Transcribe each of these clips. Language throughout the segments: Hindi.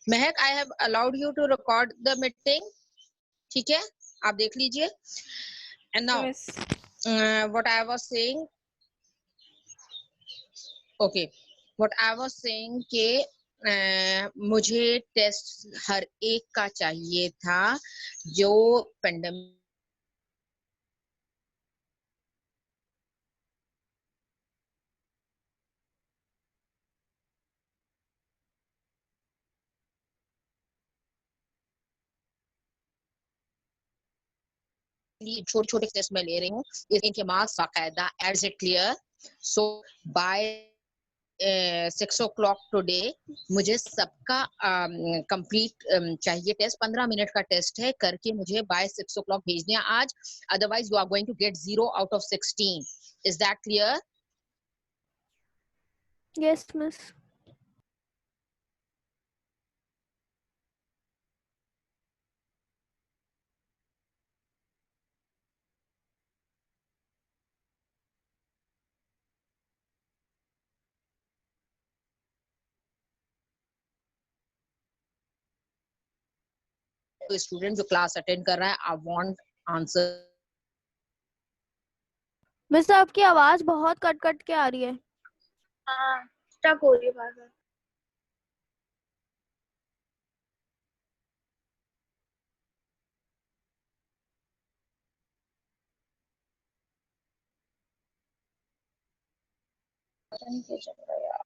Mahak, I have allowed you to record the meeting, ठीक है, आप देख लीजिए। And now what I was saying, okay, what I was saying के मुझे टेस्ट हर एक का चाहिए था जो पेंडेमिक छोटे छोटे टेस्ट में ले रही हूँ, इनके मार्क्स बाकायदा as a clear. So by 6 o'clock today मुझे सबका कंप्लीट चाहिए टेस्ट। 15 मिनट का टेस्ट है, करके मुझे बाय 6 o'clock भेजने आज, otherwise you are going to get 0 out of 16. Is that clear? Yes miss. तो स्टूडेंट जो क्लास अटेंड कर रहा है, आई वांट आंसर। मिस आपकी आवाज बहुत कट कट के आ रही है। हाँ, स्टक हो रही है बार बार। पता नहीं क्या चल रहा है यार।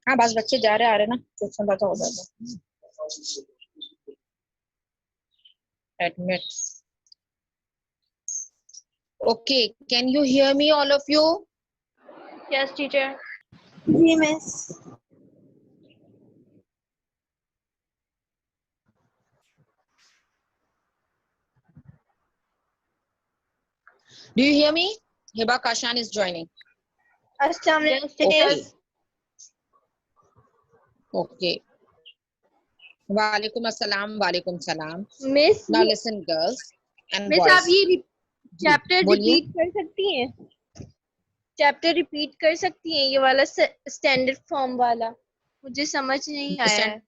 हाँ, बस बच्चे जा रहे आ रहे ना, कुछ समझा हो जाएगा। Admit. Okay, can you hear me, all of you? Yes teacher. जी miss. Do you hear me? Hiba Kashan is joining. अस्सलाम वालेकुम। Okay. Okay. Walaikum assalam, walaikum salam. Miss Now listen, girls and miss boys. आप ये चैप्टर बोलिए। रिपीट कर सकती हैं? चैप्टर रिपीट कर सकती हैं, ये वाला स्टैंडर्ड फॉर्म वाला, मुझे समझ नहीं आया है।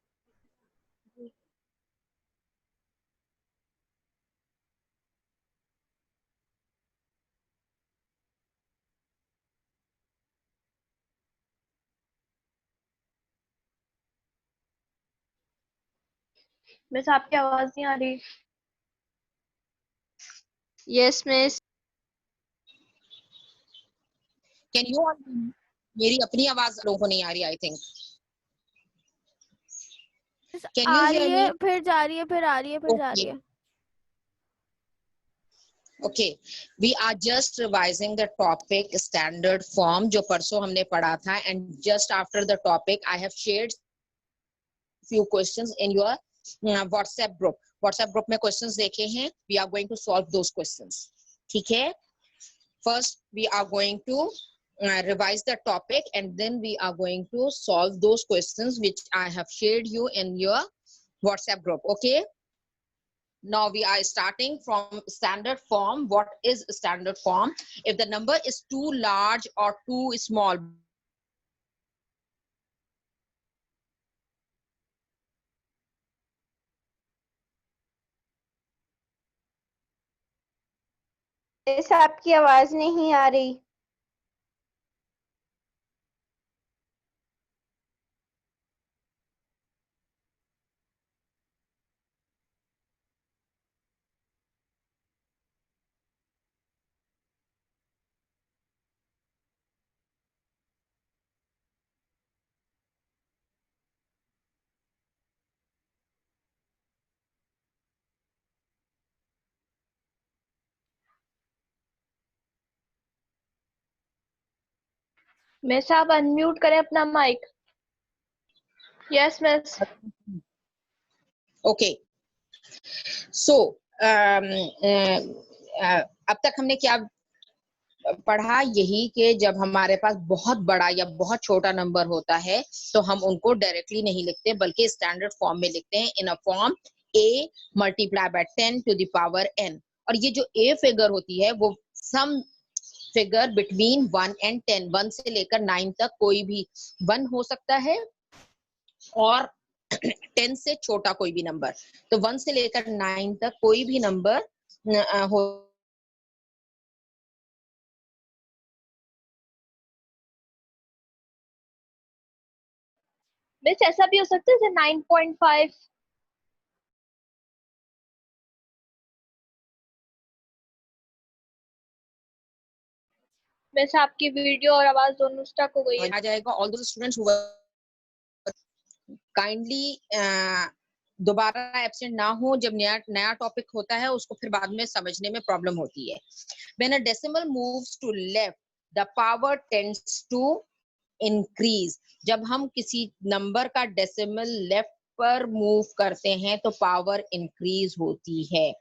मिस आपकी आवाज नहीं आ रही। Yes miss. Can you all? मेरी अपनी आवाज लोगों को नहीं आ रही, I think. Can you uh hear रही me? है, फिर जा रही है, फिर आ रही है, फिर जा रही है। Okay, we are just revising the topic standard form जो परसों हमने पढ़ा था, and just after the topic I have shared few questions in your WhatsApp group. WhatsApp group में questions देखे हैं, we are going to solve those questions. ठीक है? First we are going to revise the topic and then we are going to solve those questions which I have shared you in your WhatsApp group. Okay? Now we are starting from standard form. What is standard form? If the number is too large or too small, miss आपकी आवाज नहीं आ रही। मिस आप अनम्यूट करें अपना mike. Yes miss. okay. So अब तक हमने क्या पढ़ा? यही कि जब हमारे पास बहुत बड़ा या बहुत छोटा नंबर होता है तो हम उनको डायरेक्टली नहीं लिखते बल्कि स्टैंडर्ड फॉर्म में लिखते हैं, in a form a multiply by 10 to the power n। और ये जो a फिगर होती है वो सम फिगर बिटवीन 1 एंड 10, 1 से लेकर 9 तक कोई भी 1 हो सकता है और 10 से छोटा कोई भी नंबर, तो 1 से लेकर 9 तक कोई भी नंबर हो मिस ऐसा भी हो सकता है जैसे 9.5। वैसे आपकी वीडियो और आवाज दोनों स्टक हो गई है। आ जाएगा। All those students who kindly दोबारा एब्सेंट ना हो, जब नया नया टॉपिक होता है उसको फिर बाद में समझने में प्रॉब्लम होती है। When a decimal moves to left, the power tends to increase. जब हम किसी नंबर का डेसिमल लेफ्ट पर मूव करते हैं तो पावर इंक्रीज होती है,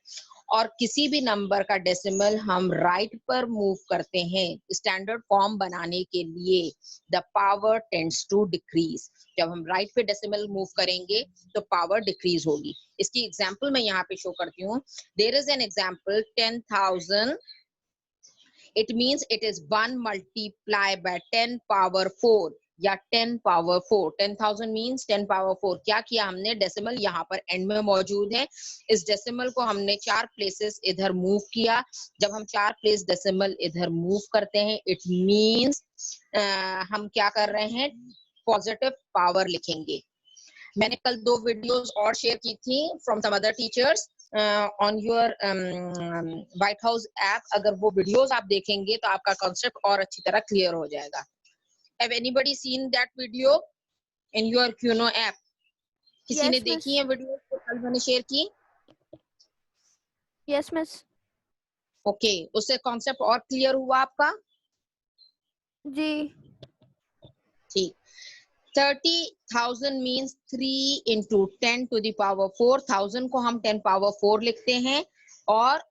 और किसी भी नंबर का डेसिमल हम राइट पर मूव करते हैं स्टैंडर्ड फॉर्म बनाने के लिए, the power tends to decrease. जब हम राइट पे डेसिमल मूव करेंगे तो पावर डिक्रीज होगी। इसकी एग्जांपल मैं यहाँ पे शो करती हूँ। There is an example 10,000, it means it is 1 multiplied by 10 power 4 या 10 power 4। 10,000 means 10 power 4। क्या किया हमने, डेसिमल यहाँ पर एंड में मौजूद है, इस डेसिमल को हमने 4 प्लेसेस इधर मूव किया। जब हम 4 प्लेस डेसिमल इधर मूव करते हैं, इट मींस हम क्या कर रहे हैं, पॉजिटिव पावर लिखेंगे। मैंने कल 2 वीडियोस और शेयर की थी from some other teachers on your white house app. अगर वो वीडियोस आप देखेंगे तो आपका कॉन्सेप्ट और अच्छी तरह क्लियर हो जाएगा। Have anybody seen that video in your quinoa app? किसी ने यस मिस। देखी है वीडियो जो कल मैंने शेयर की? Yes miss. ओके, उससे कॉन्सेप्ट और क्लियर हुआ आपका? जी। ठीक। 30,000 means 3 into 10 to the power 4। 1000 को हम 10 power 4 लिखते हैं, और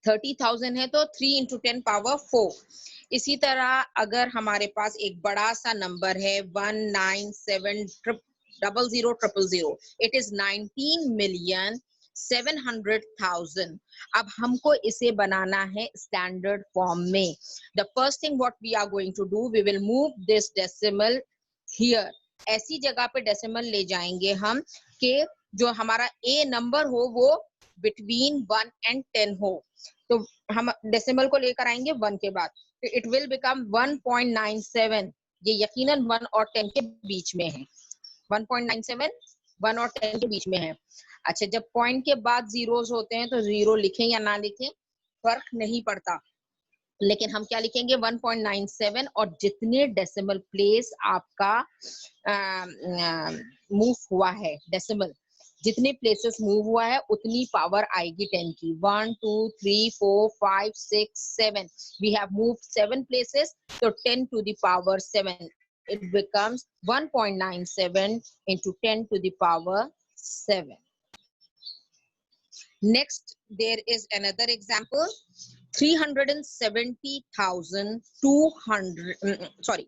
30,000 है तो 3 into 10 power 4। इसी तरह अगर हमारे पास एक बड़ा सा नंबर है 197,000,000, इट इज 19,700,000। अब हमको इसे बनाना है स्टैंडर्ड फॉर्म में। The first thing what we are going to do, we will move this decimal here. ऐसी जगह पे डेसिमल ले जाएंगे हम कि जो हमारा ए नंबर हो वो बिटवीन 1 एंड 10 हो, तो हम डेसिमल को लेकर आएंगे 1 के बाद, तो इट विल बिकम 1.97। ये यकीनन 1 और 10 के बीच में है। 1.97 1 और 10 के बीच में है। अच्छा, जब पॉइंट के बाद जीरोस होते हैं तो जीरो लिखें या ना लिखें फर्क नहीं पड़ता, लेकिन हम क्या लिखेंगे 1.97, और जितने डेसिमल प्लेस आपका मूव हुआ है, डेसिमल जितने प्लेसेस मूव हुआ है उतनी पावर आएगी 10 की। 1 2 3 4 5 6 7, वी हैव मूव्ड 7 प्लेसेस, तो 10 to the power 7, it becomes 1.97 into 10 to the power 7। Next, there is another example, 370,200, sorry,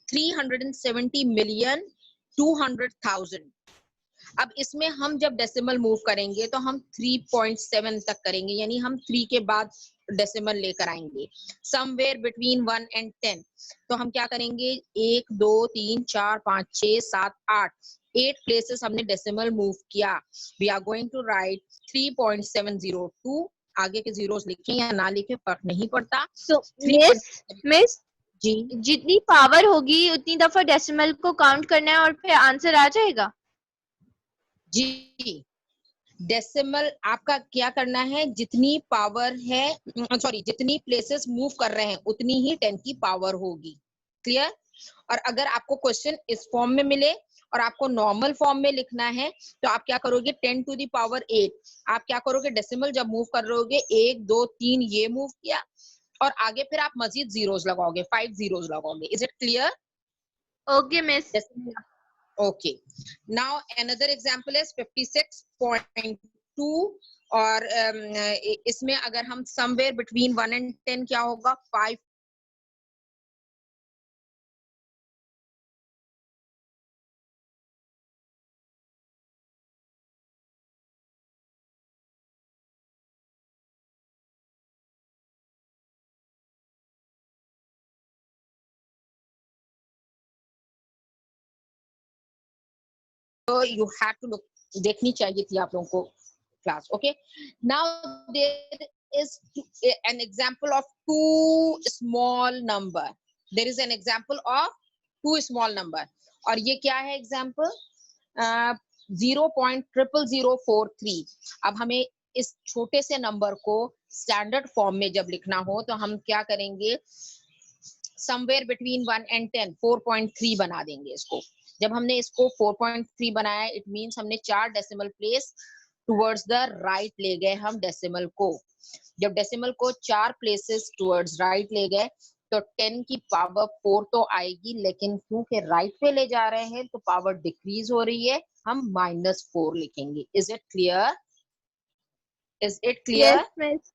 370,200,000। अब इसमें हम जब डेसिमल मूव करेंगे तो हम 3.7 तक करेंगे, यानी हम 3 के बाद डेसिमल लेकर आएंगे समवेयर बिटवीन 1 एंड 10। तो हम क्या करेंगे, 1 2 3 4 5 6 7 8 प्लेसेस हमने डेसिमल मूव किया। We are going to write 3.702। आगे के जीरोस लिखें या ना लिखें फर्क नहीं पड़ता। So, मिस जी जितनी पावर होगी उतनी दफा डेसिमल को काउंट करना है और फिर आंसर आ जाएगा। जी, डेसिमल आपका क्या करना है, जितनी पावर है, सॉरी जितनी प्लेसेस मूव कर रहे हैं उतनी ही 10 की पावर होगी। क्लियर? और अगर आपको क्वेश्चन इस फॉर्म में मिले और आपको नॉर्मल फॉर्म में लिखना है तो आप क्या करोगे, 10 to the power 8। आप क्या करोगे, डेसिमल जब मूव कर रहे होगे 1 2 3 ये मूव किया, और आगे फिर आप मजीद जीरोस लगाओगे, 5 जीरोस लगाओगे। Is it clear? Okay miss. Okay, now another example is 56.2, और इसमें अगर हम somewhere between 1 and 10 क्या होगा, 5 you have to look, देखनी चाहिए थी आप लोगों को class. Okay, now there is an example of two small number. There is an example of two small number. और ये क्या है एग्जाम्पल? 0.00043. अब हमें इस छोटे से नंबर को स्टैंडर्ड फॉर्म में जब लिखना हो तो हम क्या करेंगे? समवेयर बिटवीन 1 and 10, 4.3 बना देंगे इसको. जब हमने इसको 4.3 बनाया, इट मीन्स हमने 4 decimal place towards the right ले गए हम डेसिमल को. जब डेसिमल को 4 प्लेसेस टुवर्ड्स राइट ले गए तो 10 की पावर 4 तो आएगी, लेकिन क्योंकि राइट पे ले जा रहे हैं तो पावर डिक्रीज हो रही है, हम -4 लिखेंगे. Is it clear? Is it clear? Yes, miss.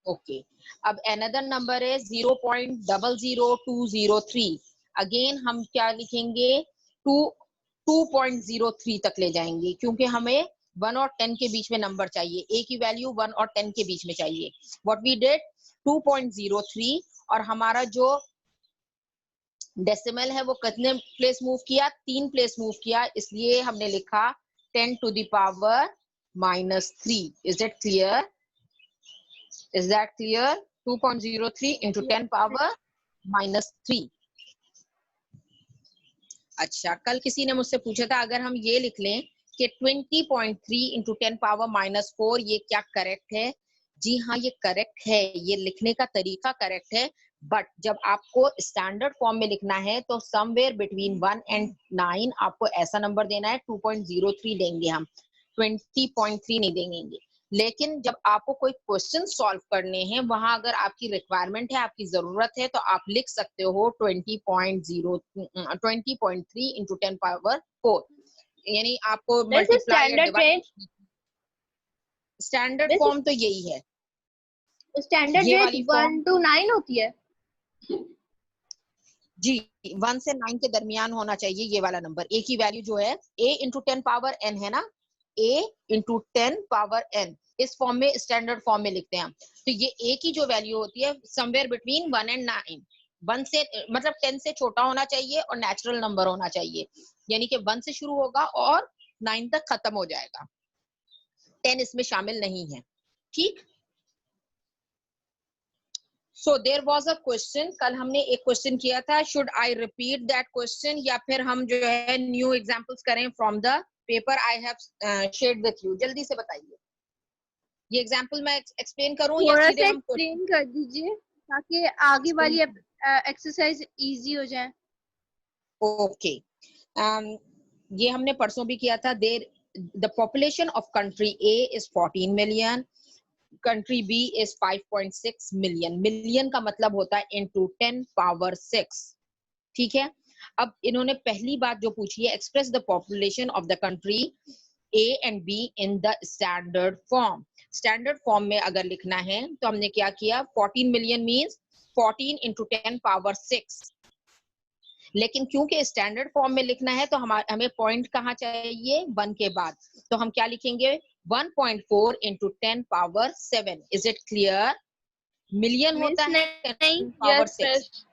Okay. अब अनदर नंबर है 0.00203. अगेन हम क्या लिखेंगे? 2.03 तक ले जाएंगे, क्योंकि हमें 1 और 10 के बीच में नंबर चाहिए. ए की वैल्यू 1 और 10 के बीच में चाहिए. व्हाट वी डिड, 2.03, और हमारा जो डेसिमल है वो कितने प्लेस मूव किया? 3 प्लेस मूव किया, इसलिए हमने लिखा 10 to the power -3. Is it clear? Is that clear? 2.03 into 10 power -3. अच्छा, कल किसी ने मुझसे पूछा था अगर हम ये लिख लें कि 20.3 into 10 power -4, ये क्या करेक्ट है? जी हाँ, ये करेक्ट है. ये लिखने का तरीका करेक्ट है, बट जब आपको स्टैंडर्ड फॉर्म में लिखना है तो समवेयर बिटवीन 1 and 9 आपको ऐसा नंबर देना है. 2.03 देंगे हम, 20.3 नहीं देंगे. लेकिन जब आपको कोई क्वेश्चन सॉल्व करने हैं, वहां अगर आपकी रिक्वायरमेंट है, आपकी जरूरत है, तो आप लिख सकते हो 20.3 into 10 power 4. यानी आपको This is मल्टीप्लाई या standard divide. rate. Standard This form तो यही है. standard ये rate वाली 1 फॉर्म to 9 होती है. जी 1 से 9 के दरमियान होना चाहिए ये वाला नंबर. ए की वैल्यू जो है a into 10 power n है ना, a into 10 power n. इस फॉर्म में, स्टैंडर्ड फॉर्म में लिखते हैं हम. तो ये a की जो वैल्यू होती है समवेयर बिटवीन 1 and 9. 1 से मतलब 10 से छोटा होना चाहिए और नेचुरल नंबर होना चाहिए, यानी कि 1 से शुरू होगा और 9 तक खत्म हो जाएगा. 10 इसमें शामिल नहीं है. ठीक. So there was a question, कल हमने एक क्वेश्चन किया था. Should I repeat that question या फिर हम जो है न्यू एग्जांपल्स करें from the paper I have shared with you? जल्दी से बताइए. ये एग्जांपल मैं एक्सप्लेन करूं या थोड़ा सीधे सा हम? एक्सप्लेन कर दीजिए ताकि आगे वाली एक्सरसाइज इजी हो जाए. ओके. ये हमने परसों भी किया था. देर the population of country A is 14 million, country B is 5.6 million. Million का मतलब होता है into 10 power 6. ठीक है. अब इन्होंने पहली बात जो पूछी है, express the population of the country A and B in the standard form. Standard form में अगर लिखना है तो हमने क्या किया? 14 million means 14 into 10 power 6. लेकिन क्योंकि स्टैंडर्ड फॉर्म में लिखना है तो हमें पॉइंट कहाँ चाहिए? 1 के बाद. तो हम क्या लिखेंगे? 1.4 into 10 power 7. Is it clear? Million होता है 10 power 6.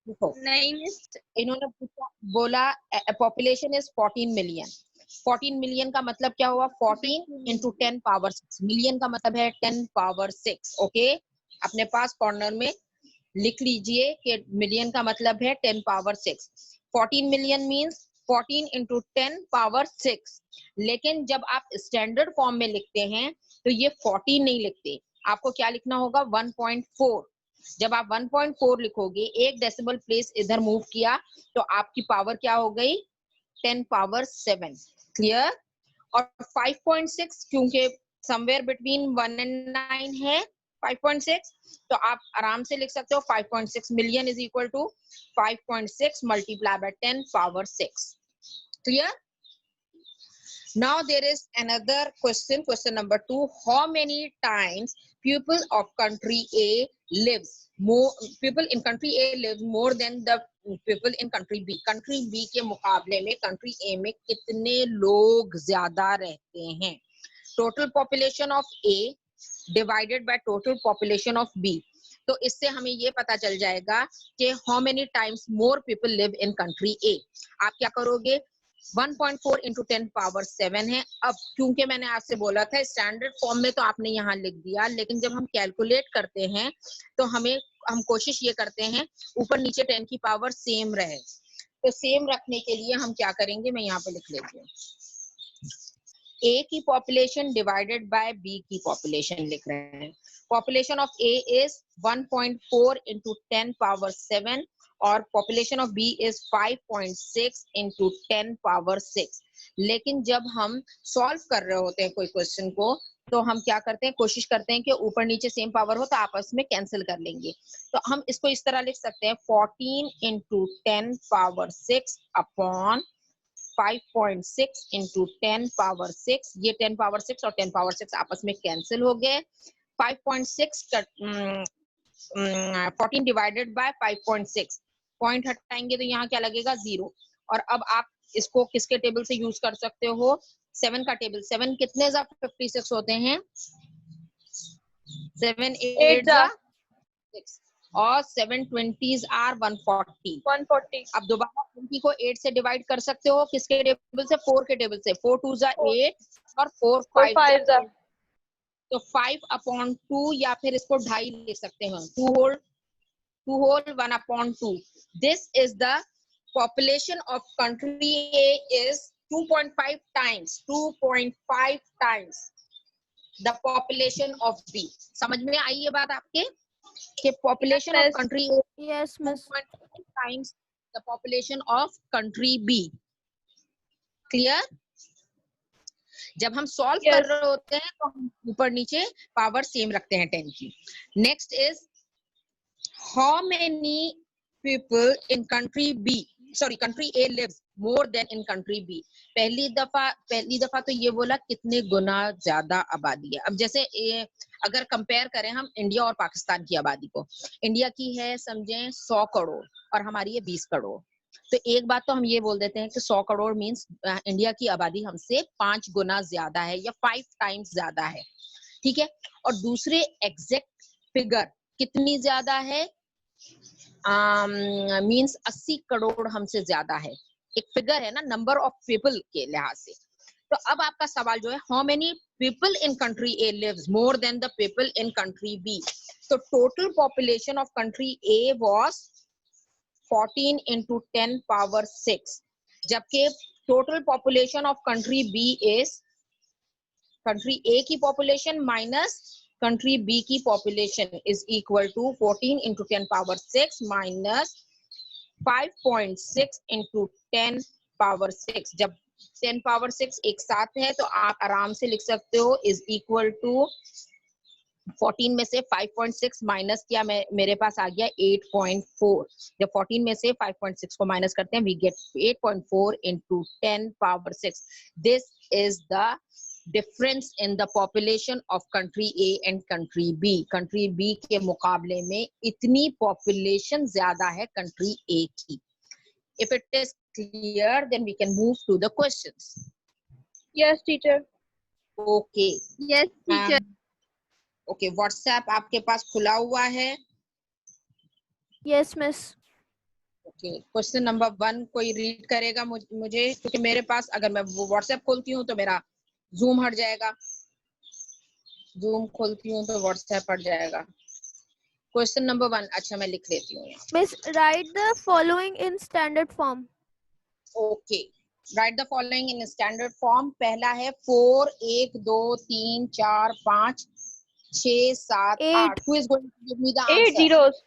नहीं मिस. इन्होंने बोला पॉपुलेशन इज 14 मिलियन. 14 मिलियन का मतलब क्या हुआ? 14 into 10 power 6. मिलियन का मतलब है 10 power 6. ओके, अपने पास कॉर्नर में लिख लीजिए कि मिलियन का मतलब है 10 power 6. 14 million means 14 into 10 power 6. लेकिन जब आप स्टैंडर्ड फॉर्म में लिखते हैं तो ये 14 नहीं लिखते, आपको क्या लिखना होगा? 1.4. जब आप 1.4 लिखोगे, एक डेसिमल प्लेस इधर मूव किया तो आपकी पावर क्या हो गई? 10 power 7. क्लियर? और 5.6 क्योंकि समवेयर बिटवीन 1 and 9 है 5.6, तो आप आराम से लिख सकते हो 5.6 million is equal to 5.6 multiply by 10 power 6. Clear? Now there is another question, question number 2. How many times people of country A lives more? People in country A live more than the people in country B. Country B के मुकाबले में country A में कितने लोग ज्यादा रहते हैं? Total population of A divided by total population of B. तो इससे हमें ये पता चल जाएगा कि how many times more people live in country A. आप क्या करोगे? 1.4 इंटू 10 पावर 7 है। अब क्योंकि मैंने आपसे बोला था स्टैंडर्ड फॉर्म में तो आपने यहाँ लिख दिया, लेकिन जब हम कैलकुलेट करते हैं तो हम कोशिश ये करते हैं ऊपर नीचे 10 की पावर सेम रहे। तो सेम रखने के लिए हम क्या करेंगे, मैं यहाँ पे लिख लेती हूँ, ए की पॉपुलेशन डिवाइडेड बाय बी की पॉपुलेशन लिख रहे हैं। Population of A is 1.4 into 10 power 7 और population of B is 5.6 into 10 power 6। लेकिन जब हम सॉल्व कर रहे होते हैं कोई क्वेश्चन को, तो हम क्या करते हैं, कोशिश करते हैं कि ऊपर नीचे सेम पावर हो तो आपस में कैंसिल कर लेंगे। तो हम इसको इस तरह लिख सकते हैं 14 into 10 power 6 upon 5.6 into 10 power 6। ये 10 पावर 6 और 10 पावर 6 आपस में कैंसिल हो गए। 5.6 14 डिवाइडेड बाय 5.6, पॉइंट हटाएंगे तो यहाँ क्या लगेगा 0। और अब आप इसको किसके टेबल से यूज कर सकते हो, 7 का टेबल। 7 कितने जा 56 होते हैं, 7 8 जा 6 और 7 20s आर 140। अब दोबारा 20 को 8 से डिवाइड कर सकते हो, किसके टेबल से, 4 के टेबल से। 4 2 जा 8 और 4 5 जा। तो 5/2 या फिर इसको 2.5 लिख सकते हैं, 2 whole 1/2। This is the population of country A is 2.5 times the population of B। समझ में आई ये बात आपके कि population of country A Yes, miss. 2.5 times the population of country B। Clear? जब हम सॉल्व कर रहे होते हैं तो हम ऊपर नीचे पावर सेम रखते हैं 10 की। Next is how many people in country B, sorry country A lives more than in country B. पहली दफा तो ये बोला कितने गुना ज्यादा आबादी है। अब जैसे अगर कंपेयर करें हम इंडिया और पाकिस्तान की आबादी को, इंडिया की है समझें 100 करोड़ और हमारी है 20 करोड़। तो एक बात तो हम ये बोल देते हैं कि 100 करोड़ मींस इंडिया की आबादी हमसे 5 गुना ज्यादा है या 5 टाइम्स ज्यादा है, ठीक है। और दूसरे एग्जैक्ट फिगर कितनी ज्यादा है, मींस 80 करोड़ हमसे ज्यादा है। एक फिगर है ना, नंबर ऑफ पीपल के लिहाज से। तो अब आपका सवाल जो है, how many people in country A lives more than the people in country B. तो total population of country A was 14 into 10 power 6, जबकि total population of country B is country A की पॉपुलेशन माइनस कंट्री बी की population is equal to 14 into 10 power 6 minus 5.6 into 10 power 6। जब 10 power 6 एक साथ है तो आप आराम से लिख सकते हो इज इक्वल टू 14 में से 5.6 माइनस किया, मेरे पास आ गया 8.4। जब 14 में से 5.6 को माइनस करते हैं we get 8.4 into 10 power 6। This is the difference in the population of country A and country B. Country B के मुकाबले में इतनी पॉपुलेशन ज्यादा है कंट्री ए की। If it is clear then we can move to the questions. Yes teacher. Okay yes teacher. Okay, WhatsApp आपके पास खुला हुआ है? Yes, miss. Okay, question number 1 कोई रीड करेगा मुझे, क्योंकि मेरे पास अगर मैं व्हाट्सएप खोलती हूँ तो मेरा जूम हट जाएगा, जूम खोलती हूँ तो व्हाट्सएप हट जाएगा। क्वेश्चन नंबर 1, अच्छा मैं लिख लेती हूँ यहाँ। Miss, write the following in standard form. Okay, right the following in standard form. पहला है 4 1 2 3 4 5 6 7 8। Who is going to give me the answer? 8 zeros.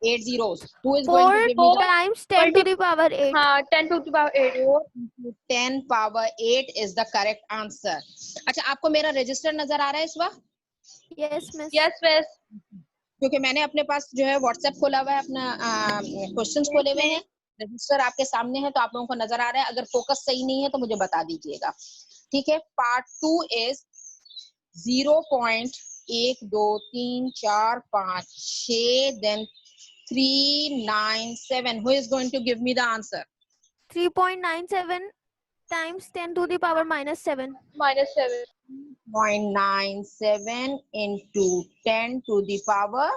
8 zeros. Who is going to 4 give me the times 10 to the power 8. हाँ 10 to the power 8। 4 into 10 power 8 is the correct answer। अच्छा, आपको मेरा रजिस्टर नजर आ रहा है इस वक्त? Yes, miss. Yes miss. क्योंकि मैंने अपने पास जो है व्हाट्सएप खोला हुआ है, अपना क्वेश्चंस खोले हुए हैं, रजिस्टर आपके सामने है तो आप लोगों को नजर आ रहा है। अगर फोकस सही नहीं है तो मुझे बता दीजिएगा, ठीक है। Part 2 is 0.1 2 3 4 5 6 then 3 9 7। Who is going to give me the answer? 3.97 times 10 to the power minus 7. -7। 0.97 into 10 to the power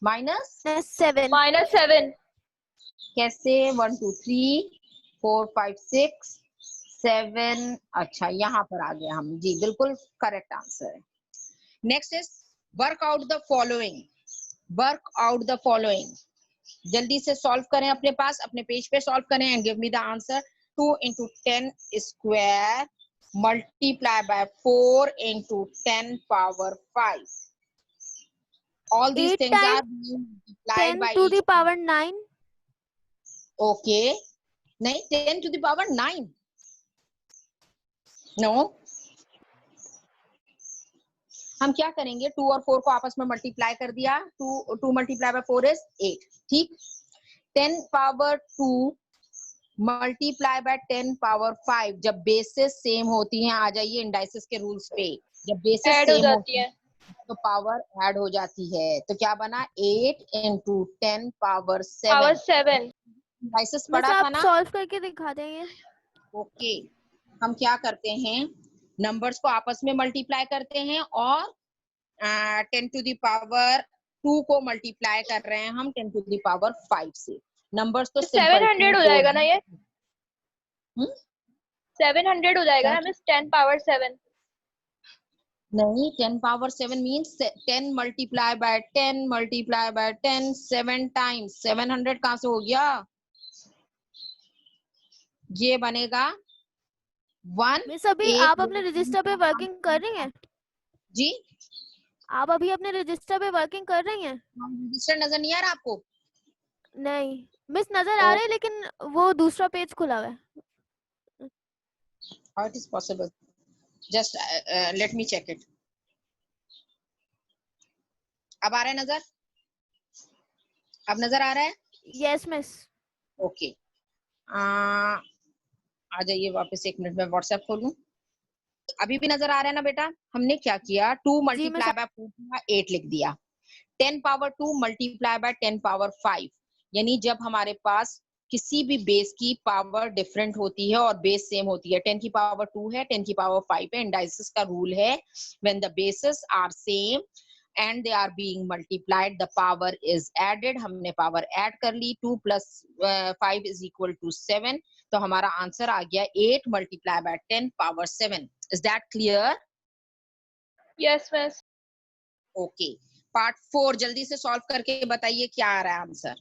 minus Minus 7. -7। कैसे? 1 2 3 4 5 6 7, अच्छा यहाँ पर आ गया हम जी, बिल्कुल करेक्ट आंसर है। Next is work out the following, work out the following, जल्दी से सॉल्व करें, अपने पास अपने पेज पे सॉल्व करें and give me the answer. 2 into 10 square multiply by 4 into 10 power 5. All these 8 things are times being multiplied 10 by to each the power 9. Okay, नहीं 10 to the power 9, no, हम क्या करेंगे, 2 और 4 को आपस में मल्टीप्लाई कर दिया, 2 मल्टीप्लाई बाय 4 इज 8, ठीक। 10 पावर 2 मल्टीप्लाई बाय 10 पावर 5, जब बेसिस सेम होती हैं, आ जाइए इंडाइसिस के रूल्स पे, जब बेसिस ऐड हो सेम जाती है तो पावर ऐड हो जाती है, तो क्या बना 8 into 10 power 7। Power 7। Indices miss पढ़ा था आप ना, सॉल्व करके दिखा देंगे। ओके। हम क्या करते हैं, नंबर्स को आपस में मल्टीप्लाई करते हैं और 10 टू द पावर 2 को मल्टीप्लाई कर रहे हैं हम 10 टू द पावर 5 से। नंबर्स तो सिंपल 700 हो जाएगा ना ये, 700 हो जाएगा क्या? ना मिस, 10 पावर 7। नहीं, 10 power 7 means 10 multiply by 10 multiply by 10 7 times, 700 कहां से हो गया, ये बनेगा 1 मिस अभी 8 आप अपने रजिस्टर पे वर्किंग कर रही हैं? जी, आप अभी अपने रजिस्टर पे वर्किंग कर रही हैं? रजिस्टर नजर नहीं आ रहा आपको? नहीं मिस, नजर आ रही है लेकिन वो दूसरा पेज खुला हुआ है। How it is possible? Just let me check it. अब आ रहा है नजर, अब नजर आ रहा है? Yes miss. ओके, आ जाइए वापस, 1 मिनट में व्हाट्सएप खोलूं। अभी भी नजर आ रहा है ना बेटा? हमने क्या किया, 2 जी मिस। मल्टीप्लाई बाय 4 8 लिख दिया, 10 पावर 2 मल्टीप्लाई बाय 10 पावर 5, यानी जब हमारे पास किसी भी बेस की पावर डिफरेंट होती है और बेस सेम होती है, 10 की पावर 2 है, 10 की पावर 5 है, इंडाइसिस का रूल है when the bases are same and they are being multiplied, the power is added, हमने पावर ऐड कर ली, 2 plus 5 is equal to 7, तो हमारा आंसर आ गया 8 multiply by 10 power 7। Is that clear? Yes miss. Okay, part 4 जल्दी से सॉल्व करके बताइए क्या आ रहा है answer.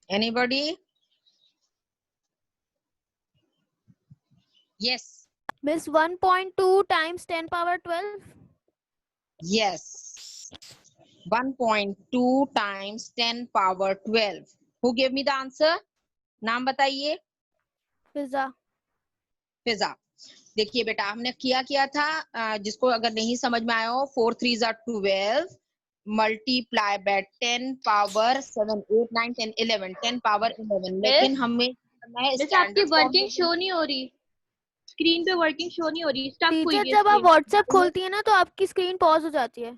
Anybody? Yes miss 1.2 times 10 power 12. yes, 1.2 times 10 power 12. Who gave me the answer? नाम बताइए। पिज्जा। फिजा, देखिए बेटा हमने किया था, जिसको अगर नहीं समझ में आया हो, 4 3 are 12 multiply by 10 power 7 8 9 10 11 10 power 11, लेकिन हमें करना है मिस आपकी स्टैंडर्ड फॉर्म वर्किंग शो नहीं हो रही, स्क्रीन पे वर्किंग शो नहीं हो रही, स्टक हुई टीचर है जब आप स्क्रीन। व्हाट्सएप खोलती है ना तो आपकी स्क्रीन पॉज हो जाती है।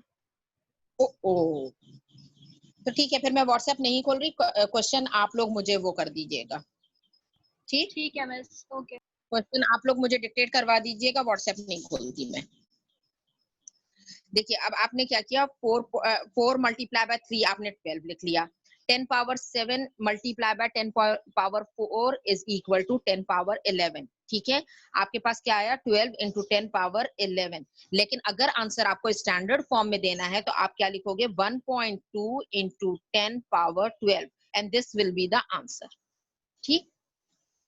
ओ तो ठीक है, फिर मैं व्हाट्सएप नहीं खोल रही, क्वेश्चन आप लोग मुझे वो कर दीजिएगा, ठीक? ठीक है मिस, ओके। क्वेश्चन आप लोग मुझे डिक्टेट करवा दीजिएगा, व्हाट्सएप नहीं खोलती मैं। देखिए अब आपने क्या किया, 4 मल्टीप्लाई बाय 3 आपने 12 लिख लिया, 10 power 7 multiply by 10 power 4 is equal to 10 power 11, ठीक है। आपके पास क्या आया, 12 into 10 पावर 11, लेकिन अगर आंसर आपको स्टैंडर्ड फॉर्म में देना है तो आप क्या लिखोगे, 1.2 into 10 power 12 and this will be the answer, ठीक।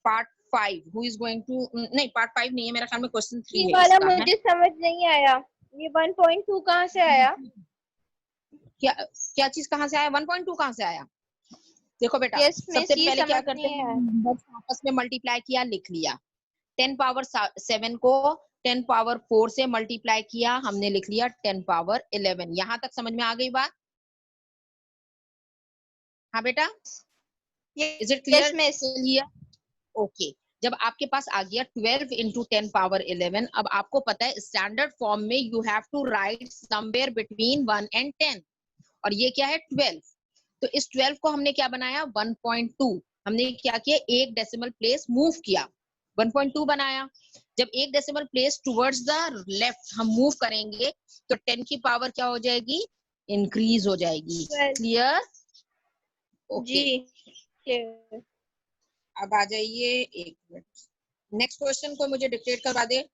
Part 5 who is going to, नहीं पार्ट 5 नहीं है मेरा ख्याल में, क्वेश्चन 3 ये है वाला इसका, मुझे समझ नहीं आया, ये 1.2 कहाँ से आया? क्या क्या चीज कहाँ से आया, 1.2 कहाँ से आया? देखो बेटा यस मिस, सबसे ये पहले क्या समझ करते नहीं हैं, आया। नंबर्स आपस में मल्टीप्लाई किया, लिख लिया, 10 पावर 7 को 10 पावर 4 से मल्टीप्लाई किया, हमने लिख लिया 10 पावर 11। यहाँ तक समझ में आ गई बात? हाँ बेटा, is it yes clear? Miss. Clear, okay. जब आपके पास आ गया 12 into 10 पावर 11, अब आपको पता है स्टैंडर्ड फॉर्म में you have to write somewhere between 1 and 10, और ये क्या है 12, तो इस 12 को हमने क्या बनाया 1.2, हमने क्या किया एक डेसिमल प्लेस मूव किया, 1.2 बनाया। जब एक decimal place towards the left हम मूव करेंगे तो 10 की पावर क्या हो जाएगी, इंक्रीज हो जाएगी। क्लियर? ओके, जी clear। अब आ जाइए, एक मिनट, नेक्स्ट क्वेश्चन को मुझे डिक्टेट करवा दे।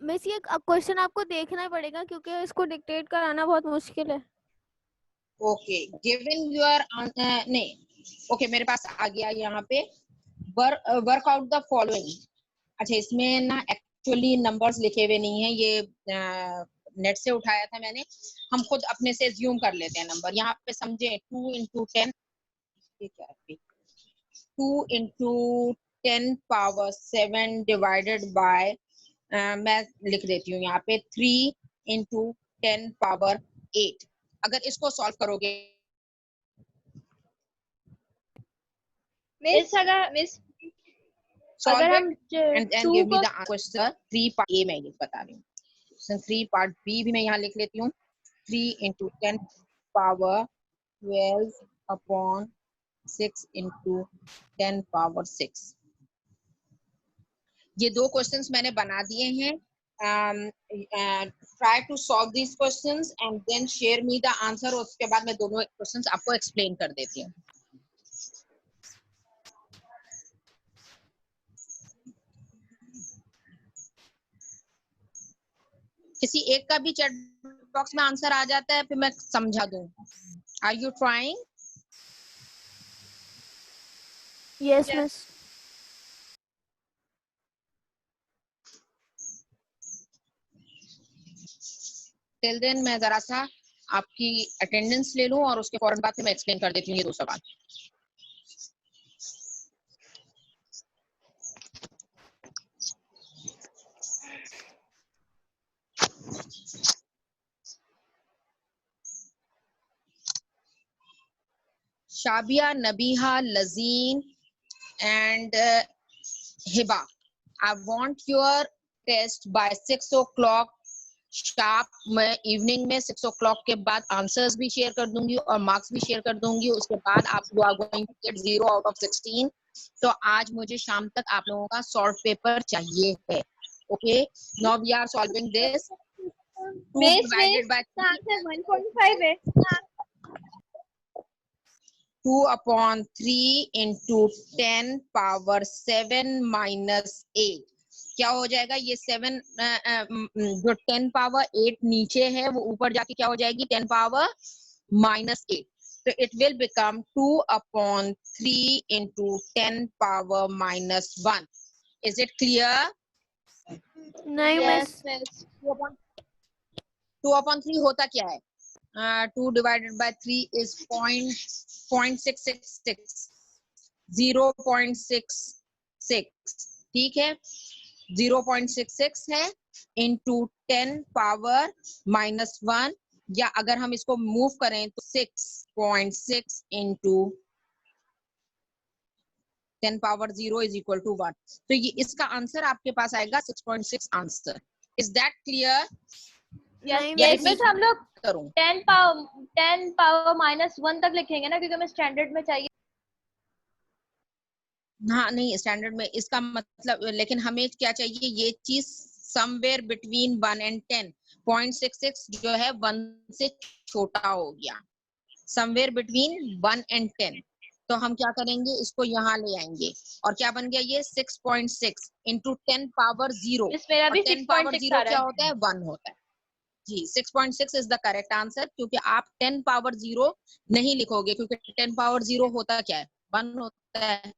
मिस ये क्वेश्चन आपको देखना ही पड़ेगा क्योंकि इसको डिक्टेट कराना बहुत मुश्किल है। ओके, गिवन योर नहीं, ओके मेरे पास आ गया यहाँ पे, वर्क आउट द फॉलोइंग। अच्छा, इसमें ना एक्चुअली नंबर्स लिखे हुए नहीं है, ये नेट से उठाया था मैंने, हम खुद अपने से ज्यूम कर लेते हैं नंबर। यहाँ पे समझे 2 into 10, ये क्या है, 2 into 10 power 7 divided by, मैं लिख देती हूँ यहाँ पे 3 into 10 power 8। अगर इसको सॉल्व करोगे मिस अगर solve it हम and then 2 give me को the answer 3 part A मैं ये बता रही हूँ। 3 part B भी मैं यहाँ लिख लेती हूँ, 3 into 10 power 12 upon 6 into 10 power 6। ये दो क्वेश्चंस मैंने बना दिए हैं। Try to solve these questions and then share me the answer. उसके बाद मैं दोनों क्वेश्चंस आपको एक्सप्लेन कर देती हूँ। किसी एक का भी चैट बॉक्स में आंसर आ जाता है फिर मैं समझा दूं। Are you trying? Yes miss. Till then मैं जरा सा आपकी अटेंडेंस ले लूं और उसके फौरन बाद मैं एक्सप्लेन कर देती हूँ ये दो सवाल। शाबिया, Nabiha, लजीन and Hiba, I want your test by 6 o'clock sharp। मैं इवनिंग में 6 o'clock के बाद आंसर्स भी शेयर कर दूंगी और मार्क्स भी शेयर कर दूंगी। उसके बाद आप you are going to get 0 out of 16। तो आज मुझे शाम तक आप लोगों का सॉल्व पेपर चाहिए है। Okay, now we are solving this. 2 divided by 3 answer 1.5 है। 2 upon 3 into 10 power 7 minus 8 क्या हो जाएगा? ये 7 जो 10 पावर 8 नीचे है वो ऊपर जाके क्या हो जाएगी? 10 पावर minus 8। तो it will become 2 upon 3 into 10 power minus 1। Is it clear? नहीं मिस। 2 upon 3 होता क्या है? 2 divided by 3 is 0.666, 0.66, ठीक है, 0.66 है into 10 power minus 1, या अगर हम इसको मूव करें तो 6.6 into 10 power 0 is equal to 1। तो ये इसका आंसर आपके पास आएगा 6.6 आंसर। Is that clear? नहीं यस मिस। मिस हम लोग करूं 10 पावर माइनस 1 तक लिखेंगे ना, क्योंकि हमें स्टैंडर्ड में चाहिए। हाँ नहीं, स्टैंडर्ड में इसका मतलब, लेकिन हमें क्या चाहिए? ये चीज समवेयर बिटवीन 1 and 10। 0.66 जो है 1 से छोटा हो गया, समवेयर बिटवीन 1 and 10। तो हम क्या करेंगे? इसको यहाँ ले आएंगे और क्या बन गया? ये 6.6 into 10 power 0। इस मेरा और भी 10 power 6.6 0 आ रहा क्या है। होता है? 1 होता है जी। 6.6 इज द करेक्ट आंसर, क्योंकि आप 10 पावर 0 नहीं लिखोगे, क्योंकि 10 पावर 0 होता क्या है? 1 होता है।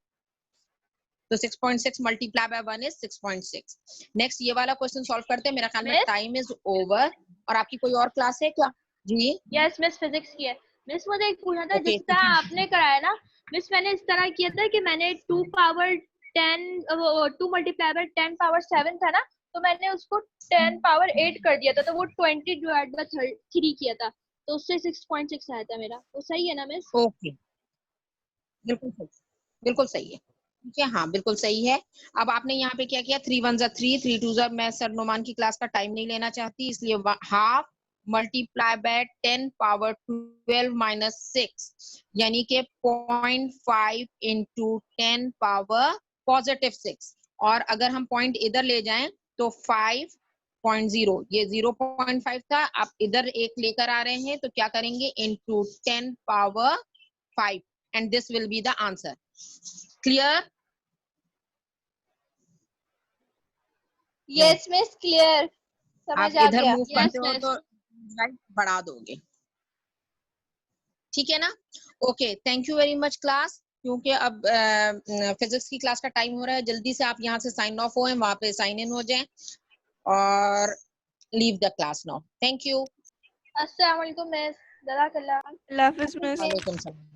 तो 6.6 मल्टीप्लाई बाय 1 इज 6.6। नेक्स्ट ये वाला क्वेश्चन सॉल्व करते हैं। मेरा ख्याल में मिस टाइम इज ओवर। और आपकी कोई और क्लास है क्या? जी यस मिस फिजिक्स की है। मिस मुझे एक पूछना था, ओके, जिस तरह आपने कराया ना मिस, मैंने इस तरह किया था कि मैंने 2 पावर 10 2 मल्टीप्लाई बाय 10 पावर 7 था ना, तो मैंने उसको 10 पावर 8 कर दिया था, तो वो 20 डिवाइड बाय 3 किया था, तो उससे 6.6 आया था मेरा। वो सही है ना मिस? ओके, बिल्कुल सही, बिल्कुल सही है। ठीक है, हाँ बिल्कुल सही है। अब आपने यहाँ पे क्या किया, 3 1 3, 3 2 मैं सर नोमान की क्लास का टाइम नहीं लेना चाहती, इसलिए half multiply by 10 power 12 minus 6 यानी कि 0.5 इंटू 10 पावर पॉजिटिव 6, और अगर हम पॉइंट इधर ले जाएं तो 5.0, ये 0.5 था, आप इधर एक लेकर आ रहे हैं तो क्या करेंगे, into 10 power 5 and this will be the answer. Clear? Yes miss, clear, समझ आप आ इधर गया। मूव Yes, करते हो miss. तो राइट बढ़ा दोगे, ठीक है ना? Okay, thank you very much class. क्योंकि अब फिजिक्स की क्लास का टाइम हो रहा है, जल्दी से आप यहाँ से साइन ऑफ हो, वहां पे साइन इन हो जाएं और leave the class now. Thank you. अस्सलाम वालेकुम मिस, जज़ाकल्लाह। अल्लाह हाफिज़ मिस। वालेकुम सलाम।